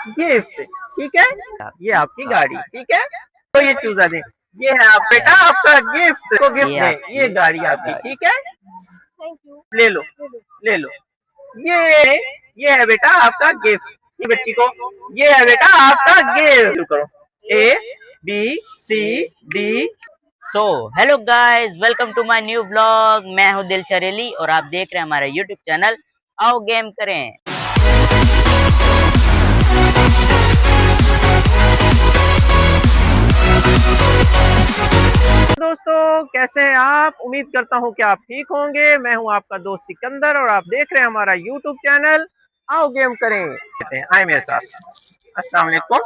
Gift. ठीक है, ये आपकी गाड़ी। ठीक है, तो ये चूजा दे। ये है आप बेटा आपका गिफ्ट, को गिफ्ट दे। ये गाड़ी आपकी। ठीक है, ले लो, ले लो। ये ये है बेटा आपका गिफ्ट। ये बच्ची को, ये है बेटा आपका गिफ्ट। शुरू करो। A B C D. So hello guys, welcome to my new vlog. मैं हूं दिल शरेली और आप देख रहे हैं हमारा यूट्यूब चैनल आओ गेम करें। दोस्तों कैसे हैं आप? उम्मीद करता हूं कि आप ठीक होंगे। मैं हूं आपका दोस्त सिकंदर और आप देख रहे हैं हमारा यूट्यूब चैनल आओ गेम करें। आए मेरे साथ। अस्सलाम वालेकुम।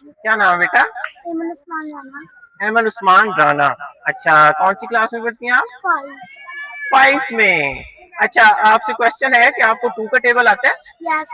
क्या नाम है बेटा? अहमद उस्मान राना। अच्छा, कौन सी क्लास में पढ़ती हैं आप? 5 में। अच्छा, आपसे क्वेश्चन है कि आपको 2 का टेबल आता है? यस।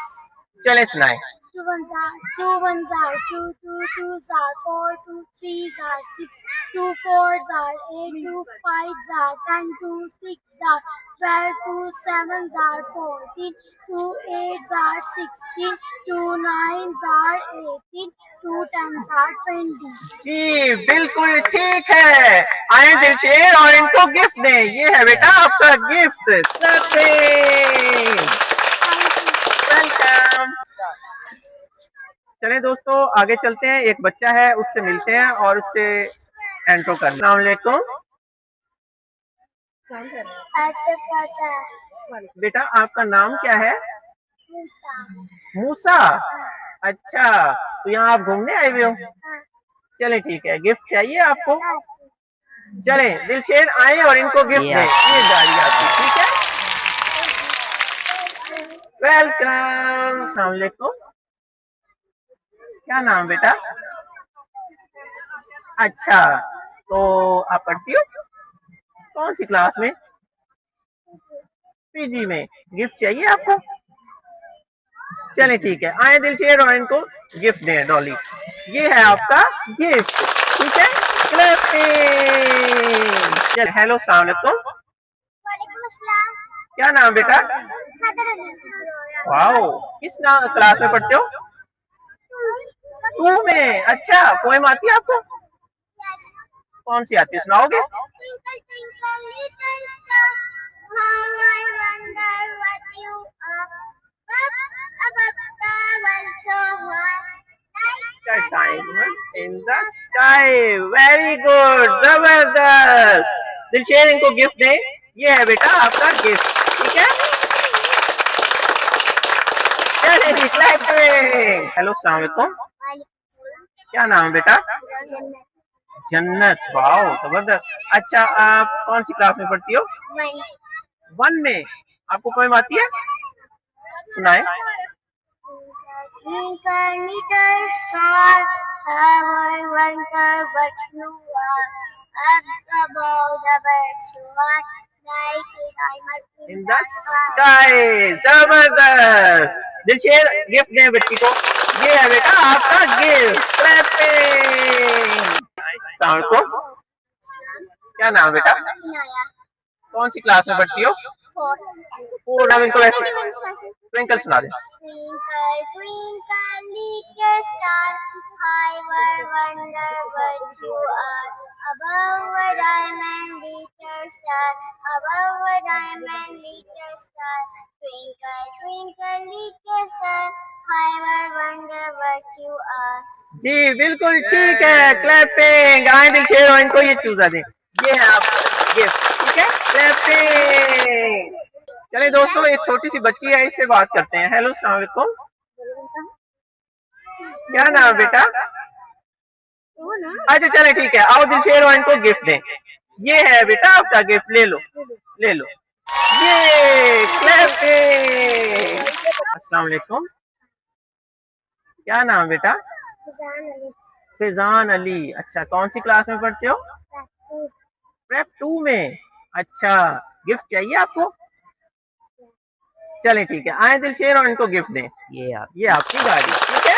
चले सुनाए। 2 ones are 2 ones are 2, 2 twos are 4, 2 threes are 6, 2 fours are 8, 2 fives are 10, 2 six are 12, 2 sevens are 14, 2 eights are 16, 2 nines are 18, 2 tens are 20। जी बिल्कुल ठीक है। आए दिलशेर और इनको गिफ्ट दें। ये है बेटा आपका गिफ्ट। वेलकम। चले दोस्तों आगे चलते हैं। एक बच्चा है, उससे मिलते हैं और उससे एंट्रो करना। अस्सलाम वालेकुम। बेटा आपका नाम क्या है? मूसा। अच्छा, तो यहाँ आप घूमने आए हुए हो? चले ठीक है, गिफ्ट चाहिए आपको? चले दिलशेर आए और इनको गिफ्ट दें। ये गाड़ी आपकी। ठीक है, वेलकम। अस्सलाम वालेकुम। क्या नाम बेटा? अच्छा, तो आप पढ़ती हो कौन सी क्लास में? पीजी में। गिफ्ट चाहिए आपको? चले ठीक है, आए दिलशेर और इनको गिफ्ट दें। डॉली, ये है आपका गिफ्ट। ठीक है, क्लैपिंग। चल हेलो अस्सलाम वालेकुम। क्या नाम बेटा? वाओ, किस नाम क्लास में पढ़ते हो? 2 में। अच्छा, पोएम आती है आपको? कौन सी आती है, सुनाओगे? Diamond in the sky. Very good, जबरदस्त। दिलशेर इनको गिफ्ट दें। ये है बेटा आपका गिफ्ट। ठीक है, हेलो अस्सलाम वालेकुम। क्या नाम है बेटा? जन्नत। वाओ, जबरदस्त। अच्छा, आप कौन सी क्लास में पढ़ती हो? 1 में। आपको पोएम आती है? सुनाए। Twinkle little star, how I wonder what you are. Up above the birds you are, like a diamond in the sky. जबरदस्त। दिलशेर गिफ्ट दें बच्ची को। ये है बेटा आपका गिफ्ट। क्लैपिंग। क्या नाम है बेटा? कौन सी क्लास में पढ़ती हो? 4। नाम इनको ऐसे ट्विंकल सुना दे। Twinkle, twinkle, little star, I wonder what you are. Above a diamond, little star, above a diamond, little star. Twinkle, twinkle, little star, I wonder what you are. जी बिल्कुल ठीक है, क्लैपिंग। आए दिलशेर और इनको ये चूजा दें। ये है आपका गिफ्ट। ठीक है, क्लैपिंग। चलिए दोस्तों, एक छोटी सी बच्ची है, इससे बात करते हैं। हेलो अस्सलाम वालेकुम। क्या नाम बेटा? अच्छा चले ठीक है, आओ दिलशेर और इनको गिफ्ट दें। ये है बेटा आपका गिफ्ट, ले लो, ले लो। ये क्लैपिंग। अस्सलाम वालेकुम। क्या नाम बेटा? फिजान अली। अच्छा, कौन सी क्लास में पढ़ते हो? प्रेप 2 में। अच्छा, गिफ्ट चाहिए आपको? चले ठीक है, आए दिलशेर और इनको गिफ्ट दें। ये आपकी गाड़ी। ठीक है,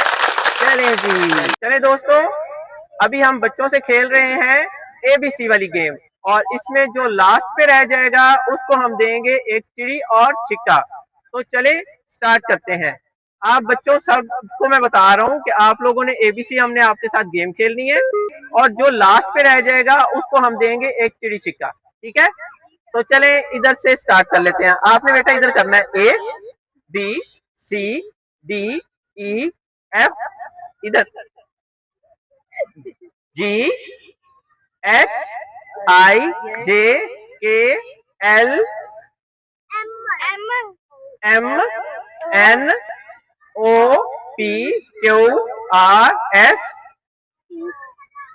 चले जी। चले दोस्तों, अभी हम बच्चों से खेल रहे हैं ABC वाली गेम, और इसमें जो लास्ट पे रह जाएगा उसको हम देंगे एक चिड़ी और छिक्का। तो चले स्टार्ट करते हैं। आप बच्चों सबको मैं बता रहा हूँ कि आप लोगों ने एबीसी हमने आपके साथ गेम खेलनी है और जो लास्ट पे रह जाएगा उसको हम देंगे एक चिड़ी छिक्का, ठीक है। तो चले इधर से स्टार्ट कर लेते हैं। आपने बेटा इधर करना है A B C D E F, इधर G H I J K L M N O P Q R S,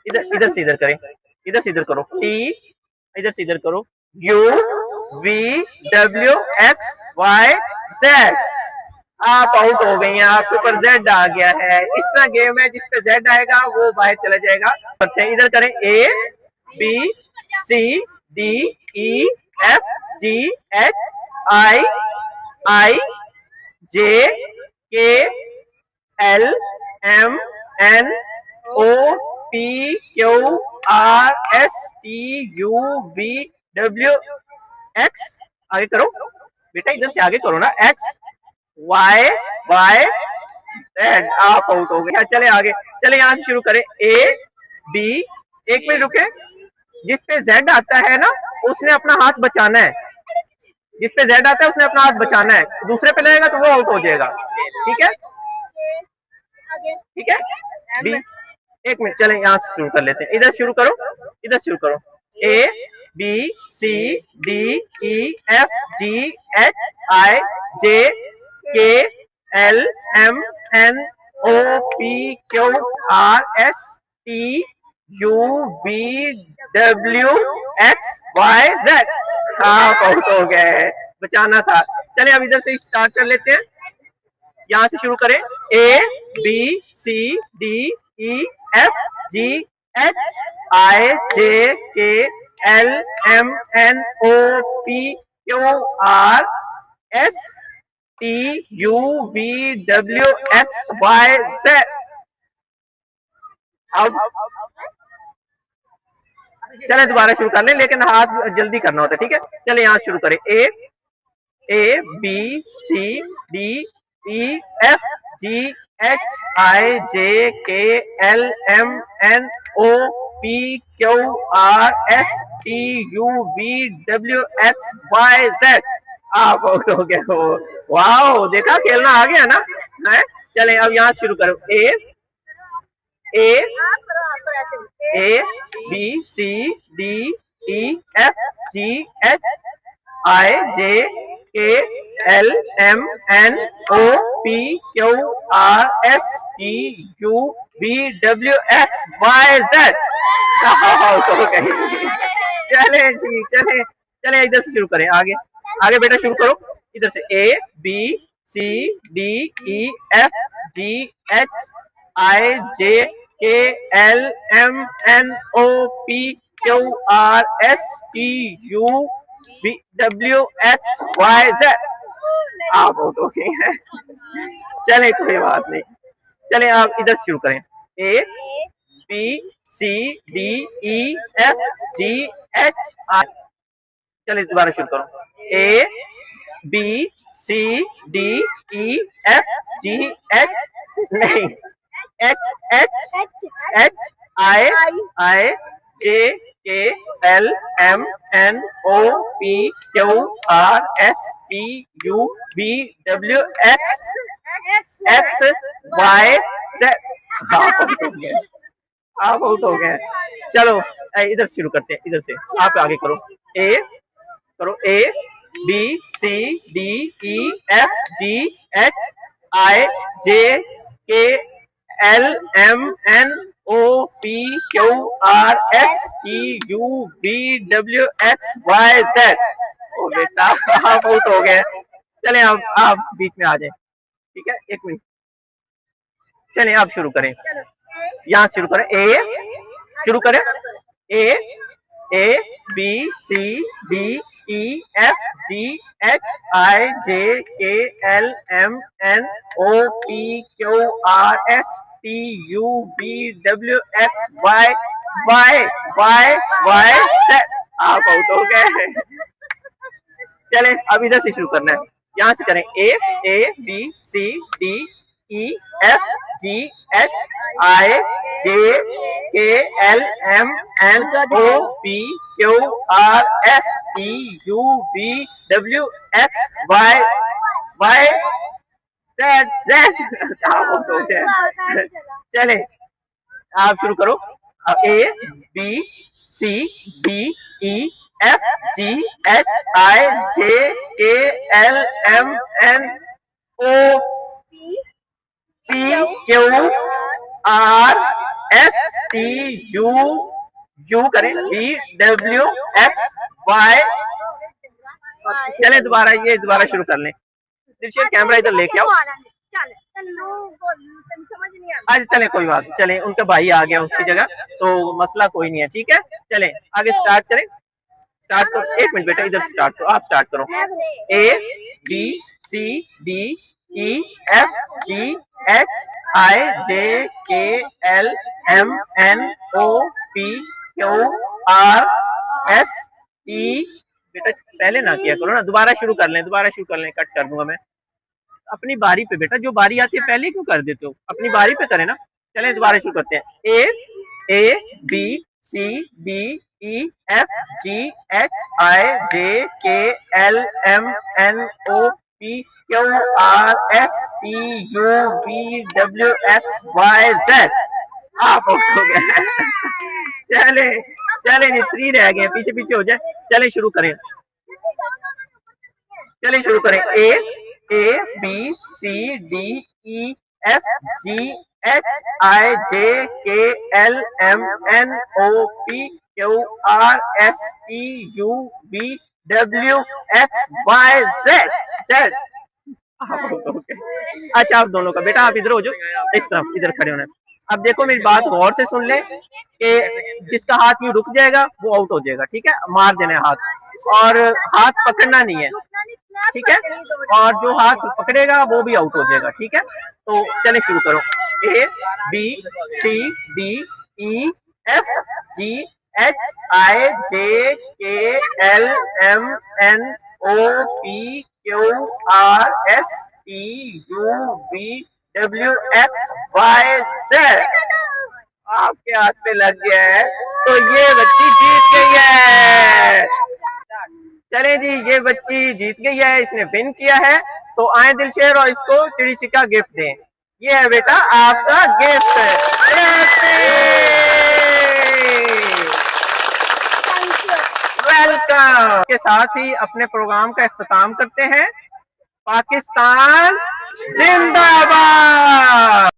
इधर इधर से इधर करें, इधर से इधर करो, टी इधर से इधर करो, U V W X Y Z. आप आउट हो गई हैं, आपके ऊपर जेड आ गया है। इस तरह गेम है जिसपे जेड आएगा वो बाहर चला जाएगा। इधर करें A B C D E F G H I I J K L M N O P Q R S T U V W X, आगे करो बेटा, इधर से आगे करो ना, एक्स वाई वाई जेड। आप आउट हो गए। चले आगे, चले यहाँ से शुरू करें ए बी, एक मिनट रुके, जिसपे जेड आता है ना उसने अपना हाथ बचाना है, जिसपे जेड आता है उसने अपना हाथ बचाना है, दूसरे पे लगेगा तो वो आउट हो जाएगा, ठीक है ठीक है। बी, एक मिनट, चले यहाँ से शुरू कर लेते हैं, इधर शुरू करो, इधर शुरू करो, A B C D E F G H I J K L M N O P Q R S T U V W X Y Z. आप आउट हो गए, बचाना था। चलिए अब इधर से स्टार्ट कर लेते हैं, यहाँ से शुरू करें, A B C D E F G H I J K L M N O P Q R S T U V W X Y Z. अब चले दोबारा शुरू कर लें, लेकिन हाथ जल्दी करना होता है, ठीक है। चले यहाँ शुरू करें, A B C D E F G H I J K L M N O P Q R S T U V W X Y Z. आप आउट हो गए हो। वाह, देखा खेलना आ गया ना है। चले अब यहाँ शुरू करो, A B C D E F G H I J K L M N O P Q R S T U V W X Y Z. चले जी, चले चले इधर से शुरू करें, आगे आगे बेटा शुरू करो, इधर से A B C D E F G H I J K L M N O P Q R S T U V W X Y Z. आप आउट हो गए हैं। चले कोई बात नहीं, चले आप इधर शुरू करें, A B C D E F G H I. चलिए दोबारा शुरू करो, A B C D E F G H नहीं H H H I I J K L M N O P Q R S T U V W X X Y Z. आप out हो गए। चलो इधर शुरू करते हैं, इधर से आप आगे करो, A B C D E F G H I J K L M N O P Q R S T U V W X Y Z. ओ बेटा आप आउट हो गए। चले आप बीच में आ जाए, ठीक है, एक मिनट। चलिए आप शुरू करें, यहाँ शुरू करें, शुरू करें, A B C D E F G H I J K L M N O P Q R S T U V W X Y Y Y Y Z. आप आउट हो गए। चलें अब इधर से शुरू करना है, यहाँ से करें, A B C D E F G H I J K L M N O P Q R S T U V W X Y Y Z Z। चले आप शुरू करो। A B C D E F G H I J K L M N O P Q R S T U U करें V W X Y। चले दोबारा शुरू कर लें। दिलशेर कैमरा इधर लेके आओ। आज चले कोई बात नहीं, चले उनका भाई आ गया उसकी जगह, तो मसला कोई नहीं है, ठीक है। चले आगे स्टार्ट करें। स्टार्ट करो, एक मिनट बेटा इधर स्टार्ट करो, आप स्टार्ट करो। A B C D E F G H I J K L M N O P Q R S T। बेटा पहले ना किया करो ना, दोबारा शुरू कर लें, कट कर दूंगा मैं। अपनी बारी पे बेटा, जो बारी आती है पहले क्यों कर देते हो, अपनी बारी पे करें ना। चलें दोबारा शुरू करते हैं। A B C D E F G H I J K L M N O P Q R S T U V W X Y Z। आप आउट हो गए। चले नहीं, 3 रह गए, पीछे हो जाए। चले शुरू करें। A B C D E F G H I J K L M N O P Q R S T U V W X Y Z। अच्छा आप दोनों का बेटा, आप इधर हो जाओ, इस तरफ इधर खड़े होना। अब देखो मेरी बात गौर से सुन ले कि जिसका हाथ यूं रुक जाएगा वो आउट हो जाएगा, ठीक है। मार देना है हाथ, और हाथ पकड़ना नहीं है, ठीक है। और जो हाथ पकड़ेगा वो भी आउट हो जाएगा, ठीक है। तो चले शुरू करो। A B C D E F G H I J K L M N O P Q R S T U V W X Y Z। आपके हाथ पे लग गया है, तो ये बच्ची जीत गई है। चले जी, ये बच्ची जीत गई है, इसने विन किया है। तो आए दिलशेर और इसको चिड़ी छिक्का गिफ्ट दें। ये है बेटा आपका गिफ्ट। वेलकम। के साथ ही अपने प्रोग्राम का इख्तिताम करते हैं। पाकिस्तान जिंदाबाद।